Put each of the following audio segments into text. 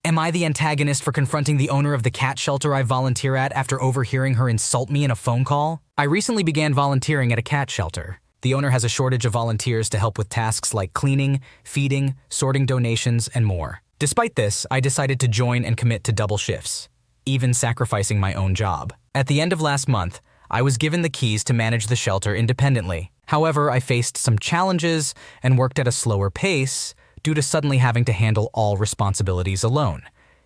Am I the antagonist for confronting the owner of the cat shelter I volunteer at after overhearing her insult me in a phone call? I recently began volunteering at a cat shelter. The owner has a shortage of volunteers to help with tasks like cleaning, feeding, sorting donations, and more. Despite this, I decided to join and commit to double shifts, even sacrificing my own job. At the end of last month, I was given the keys to manage the shelter independently. However, I faced some challenges and worked at a slower pace due to suddenly having to handle all responsibilities alone,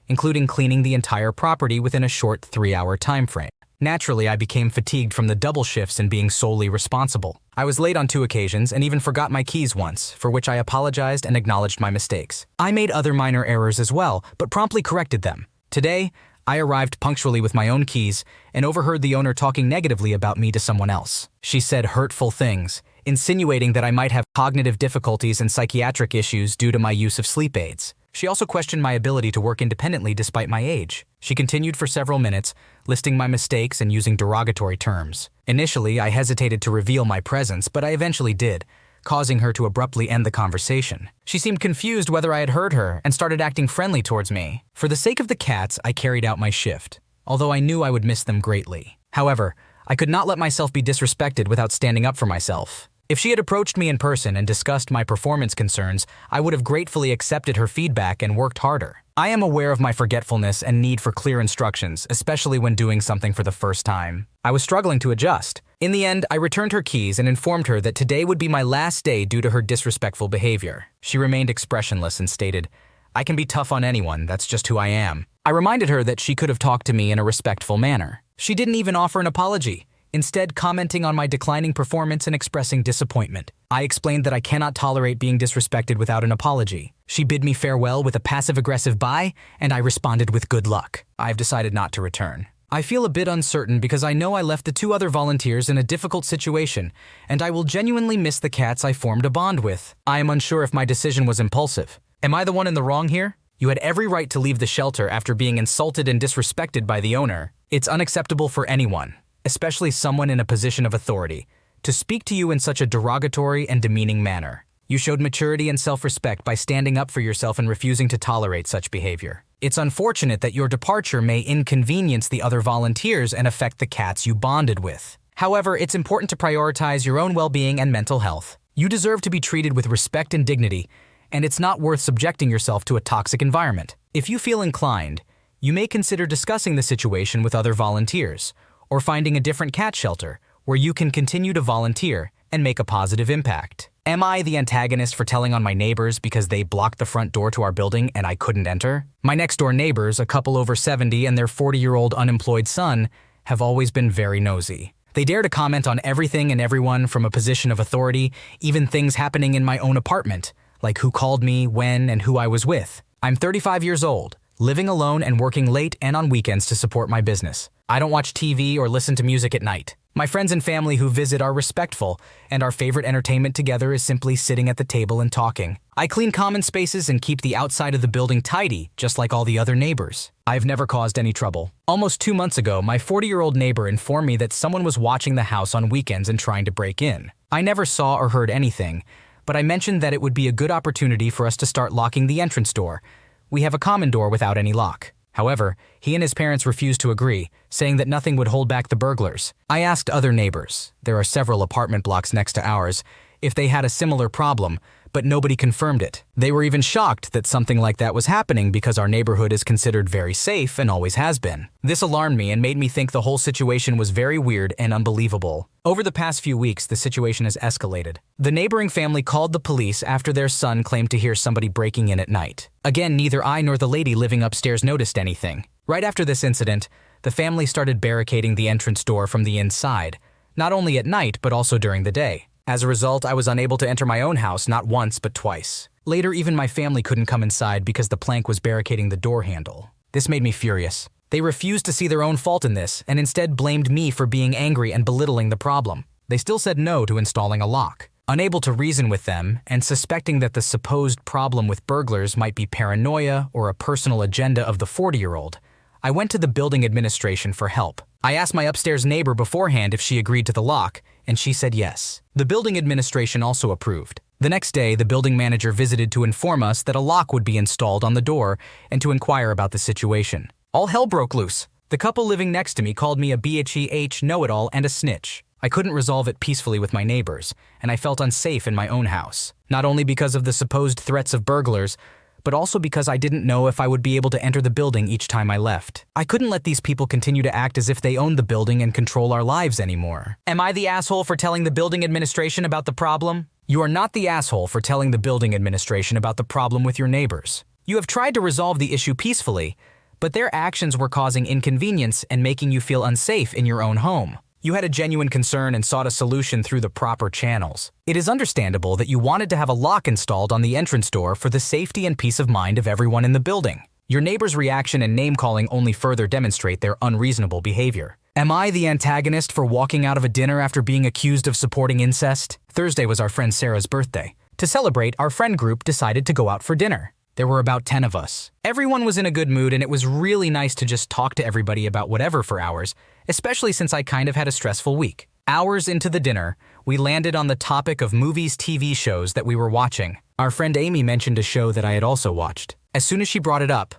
including cleaning the entire property within a short 3-hour time frame. Naturally, I became fatigued from the double shifts and being solely responsible. I was late on 2 occasions and even forgot my keys once, for which I apologized and acknowledged my mistakes. I made other minor errors as well, but promptly corrected them. Today, I arrived punctually with my own keys and overheard the owner talking negatively about me to someone else. She said hurtful things, insinuating that I might have cognitive difficulties and psychiatric issues due to my use of sleep aids. She also questioned my ability to work independently despite my age. She continued for several minutes, listing my mistakes and using derogatory terms. Initially, I hesitated to reveal my presence, but I eventually did, causing her to abruptly end the conversation. She seemed confused whether I had heard her and started acting friendly towards me. For the sake of the cats, I carried out my shift, although I knew I would miss them greatly. However, I could not let myself be disrespected without standing up for myself. If she had approached me in person and discussed my performance concerns, I would have gratefully accepted her feedback and worked harder. I am aware of my forgetfulness and need for clear instructions, especially when doing something for the first time. I was struggling to adjust. In the end, I returned her keys and informed her that today would be my last day due to her disrespectful behavior. She remained expressionless and stated, "I can be tough on anyone, that's just who I am." I reminded her that she could have talked to me in a respectful manner. She didn't even offer an apology, instead commenting on my declining performance and expressing disappointment. I explained that I cannot tolerate being disrespected without an apology. She bid me farewell with a passive-aggressive bye, and I responded with good luck. I've decided not to return. I feel a bit uncertain because I know I left the 2 other volunteers in a difficult situation, and I will genuinely miss the cats I formed a bond with. I am unsure if my decision was impulsive. Am I the one in the wrong here? You had every right to leave the shelter after being insulted and disrespected by the owner. It's unacceptable for anyone, especially someone in a position of authority, to speak to you in such a derogatory and demeaning manner. You showed maturity and self-respect by standing up for yourself and refusing to tolerate such behavior. It's unfortunate that your departure may inconvenience the other volunteers and affect the cats you bonded with. However, it's important to prioritize your own well-being and mental health. You deserve to be treated with respect and dignity, and it's not worth subjecting yourself to a toxic environment. If you feel inclined, you may consider discussing the situation with other volunteers, or finding a different cat shelter where you can continue to volunteer and make a positive impact. Am I the antagonist for telling on my neighbors because they blocked the front door to our building and I couldn't enter? My next-door neighbors, a couple over 70 and their 40-year-old unemployed son, have always been very nosy. They dare to comment on everything and everyone from a position of authority, even things happening in my own apartment, like who called me, when, and who I was with. I'm 35 years old, living alone and working late and on weekends to support my business. I don't watch TV or listen to music at night. My friends and family who visit are respectful, and our favorite entertainment together is simply sitting at the table and talking. I clean common spaces and keep the outside of the building tidy, just like all the other neighbors. I've never caused any trouble. Almost 2 months ago, my 40-year-old neighbor informed me that someone was watching the house on weekends and trying to break in. I never saw or heard anything, but I mentioned that it would be a good opportunity for us to start locking the entrance door. We have a common door without any lock. However, he and his parents refused to agree, saying that nothing would hold back the burglars. I asked other neighbors, there are several apartment blocks next to ours, if they had a similar problem, but nobody confirmed it. They were even shocked that something like that was happening because our neighborhood is considered very safe and always has been. This alarmed me and made me think the whole situation was very weird and unbelievable. Over the past few weeks, the situation has escalated. The neighboring family called the police after their son claimed to hear somebody breaking in at night. Again, neither I nor the lady living upstairs noticed anything. Right after this incident, the family started barricading the entrance door from the inside, not only at night but also during the day. As a result, I was unable to enter my own house not once but twice. Later, even my family couldn't come inside because the plank was barricading the door handle. This made me furious. They refused to see their own fault in this and instead blamed me for being angry and belittling the problem. They still said no to installing a lock. Unable to reason with them and suspecting that the supposed problem with burglars might be paranoia or a personal agenda of the 40-year-old, I went to the building administration for help. I asked my upstairs neighbor beforehand if she agreed to the lock, and she said yes. The building administration also approved. The next day, the building manager visited to inform us that a lock would be installed on the door and to inquire about the situation. All hell broke loose. The couple living next to me called me a bitch know-it-all and a snitch. I couldn't resolve it peacefully with my neighbors, and I felt unsafe in my own house. Not only because of the supposed threats of burglars, but also because I didn't know if I would be able to enter the building each time I left. I couldn't let these people continue to act as if they owned the building and control our lives anymore. Am I the asshole for telling the building administration about the problem? You are not the asshole for telling the building administration about the problem with your neighbors. You have tried to resolve the issue peacefully, but their actions were causing inconvenience and making you feel unsafe in your own home. You had a genuine concern and sought a solution through the proper channels. It is understandable that you wanted to have a lock installed on the entrance door for the safety and peace of mind of everyone in the building. Your neighbor's reaction and name-calling only further demonstrate their unreasonable behavior. Am I the antagonist for walking out of a dinner after being accused of supporting incest? Thursday was our friend Sarah's birthday. To celebrate, our friend group decided to go out for dinner. There were about 10 of us. Everyone was in a good mood, and it was really nice to just talk to everybody about whatever for hours, especially since I kind of had a stressful week. Hours into the dinner, we landed on the topic of movies, TV shows that we were watching. Our friend Amy mentioned a show that I had also watched. As soon as she brought it up,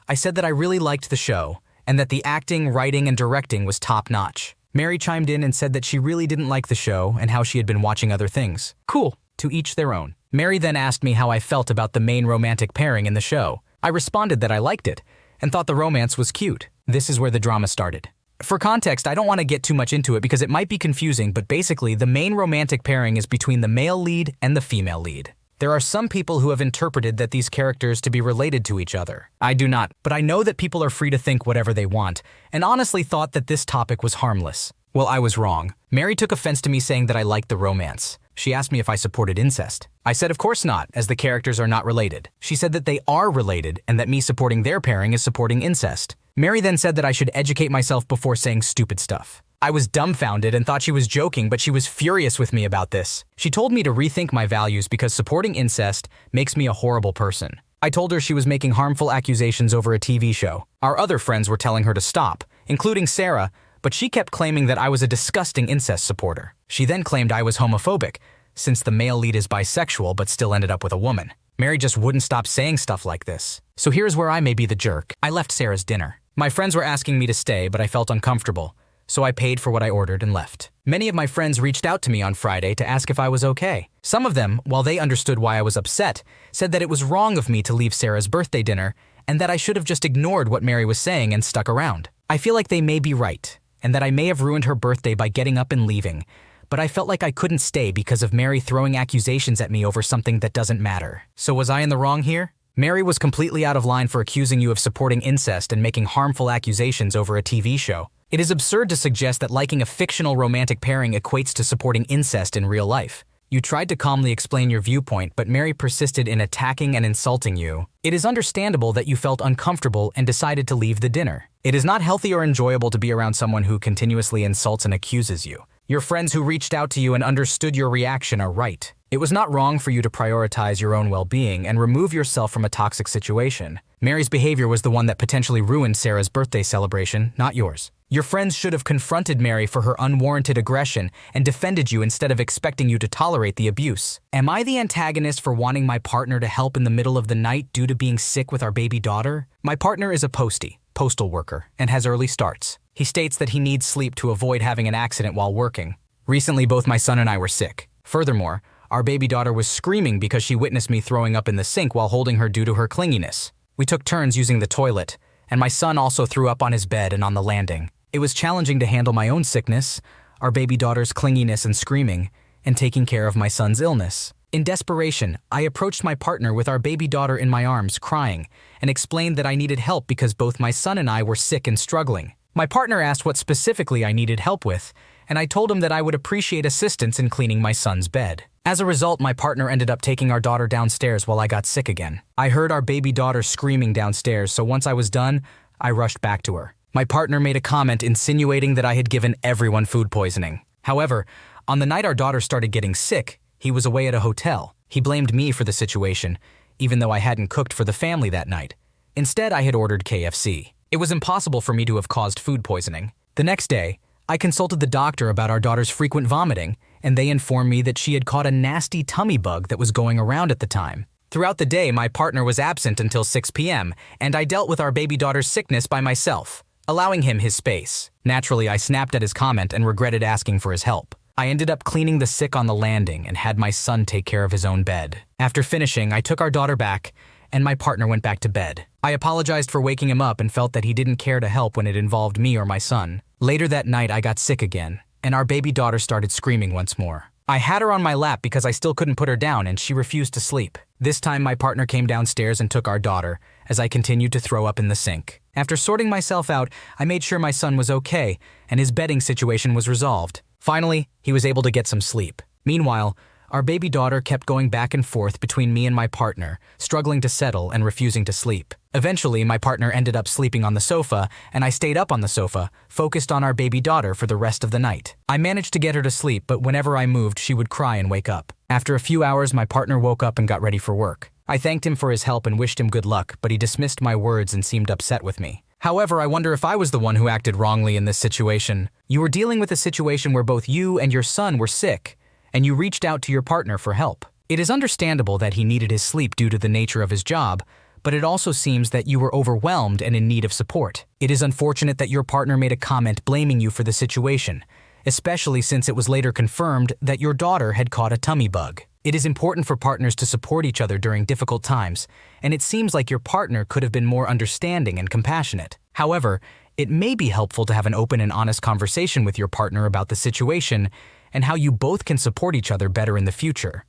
I said that I really liked the show, and that the acting, writing, and directing was top-notch. Mary chimed in and said that she really didn't like the show and how she had been watching other things. Cool, to each their own. Mary then asked me how I felt about the main romantic pairing in the show. I responded that I liked it and thought the romance was cute. This is where the drama started. For context, I don't want to get too much into it because it might be confusing, but basically the main romantic pairing is between the male lead and the female lead. There are some people who have interpreted that these characters to be related to each other. I do not, but I know that people are free to think whatever they want, and honestly thought that this topic was harmless. Well, I was wrong. Mary took offense to me saying that I liked the romance. She asked me if I supported incest. I said of course not, as the characters are not related. She said that they are related and that me supporting their pairing is supporting incest. Mary then said that I should educate myself before saying stupid stuff. I was dumbfounded and thought she was joking, but she was furious with me about this. She told me to rethink my values because supporting incest makes me a horrible person. I told her she was making harmful accusations over a TV show. Our other friends were telling her to stop, including Sarah, but she kept claiming that I was a disgusting incest supporter. She then claimed I was homophobic, since the male lead is bisexual but still ended up with a woman. Mary just wouldn't stop saying stuff like this. So here's where I may be the jerk. I left Sarah's dinner. My friends were asking me to stay, but I felt uncomfortable, so I paid for what I ordered and left. Many of my friends reached out to me on Friday to ask if I was okay. Some of them, while they understood why I was upset, said that it was wrong of me to leave Sarah's birthday dinner and that I should have just ignored what Mary was saying and stuck around. I feel like they may be right, and that I may have ruined her birthday by getting up and leaving, but I felt like I couldn't stay because of Mary throwing accusations at me over something that doesn't matter. So was I in the wrong here? Mary was completely out of line for accusing you of supporting incest and making harmful accusations over a TV show. It is absurd to suggest that liking a fictional romantic pairing equates to supporting incest in real life. You tried to calmly explain your viewpoint, but Mary persisted in attacking and insulting you. It is understandable that you felt uncomfortable and decided to leave the dinner. It is not healthy or enjoyable to be around someone who continuously insults and accuses you. Your friends who reached out to you and understood your reaction are right. It was not wrong for you to prioritize your own well-being and remove yourself from a toxic situation. Mary's behavior was the one that potentially ruined Sarah's birthday celebration, not yours. Your friends should have confronted Mary for her unwarranted aggression and defended you instead of expecting you to tolerate the abuse. Am I the antagonist for wanting my partner to help in the middle of the night due to being sick with our baby daughter? My partner is a postal worker, and has early starts. He states that he needs sleep to avoid having an accident while working. Recently, both my son and I were sick. Furthermore, our baby daughter was screaming because she witnessed me throwing up in the sink while holding her due to her clinginess. We took turns using the toilet, and my son also threw up on his bed and on the landing. It was challenging to handle my own sickness, our baby daughter's clinginess and screaming, and taking care of my son's illness. In desperation, I approached my partner with our baby daughter in my arms, crying, and explained that I needed help because both my son and I were sick and struggling. My partner asked what specifically I needed help with, and I told him that I would appreciate assistance in cleaning my son's bed. As a result, my partner ended up taking our daughter downstairs while I got sick again. I heard our baby daughter screaming downstairs, so once I was done, I rushed back to her. My partner made a comment insinuating that I had given everyone food poisoning. However, on the night our daughter started getting sick, he was away at a hotel. He blamed me for the situation, even though I hadn't cooked for the family that night. Instead, I had ordered KFC. It was impossible for me to have caused food poisoning. The next day, I consulted the doctor about our daughter's frequent vomiting, and they informed me that she had caught a nasty tummy bug that was going around at the time. Throughout the day, my partner was absent until 6 p.m., and I dealt with our baby daughter's sickness by myself, allowing him his space. Naturally, I snapped at his comment and regretted asking for his help. I ended up cleaning the sick on the landing and had my son take care of his own bed. After finishing, I took our daughter back, and my partner went back to bed. I apologized for waking him up and felt that he didn't care to help when it involved me or my son. Later that night, I got sick again, and our baby daughter started screaming once more. I had her on my lap because I still couldn't put her down and she refused to sleep. This time, my partner came downstairs and took our daughter, as I continued to throw up in the sink. After sorting myself out, I made sure my son was okay, and his bedding situation was resolved. Finally, he was able to get some sleep. Meanwhile, our baby daughter kept going back and forth between me and my partner, struggling to settle and refusing to sleep. Eventually, my partner ended up sleeping on the sofa, and I stayed up on the sofa, focused on our baby daughter for the rest of the night. I managed to get her to sleep, but whenever I moved, she would cry and wake up. After a few hours, my partner woke up and got ready for work. I thanked him for his help and wished him good luck, but he dismissed my words and seemed upset with me. However, I wonder if I was the one who acted wrongly in this situation. You were dealing with a situation where both you and your son were sick, and you reached out to your partner for help. It is understandable that he needed his sleep due to the nature of his job, but it also seems that you were overwhelmed and in need of support. It is unfortunate that your partner made a comment blaming you for the situation, especially since it was later confirmed that your daughter had caught a tummy bug. It is important for partners to support each other during difficult times, and it seems like your partner could have been more understanding and compassionate. However, it may be helpful to have an open and honest conversation with your partner about the situation and how you both can support each other better in the future.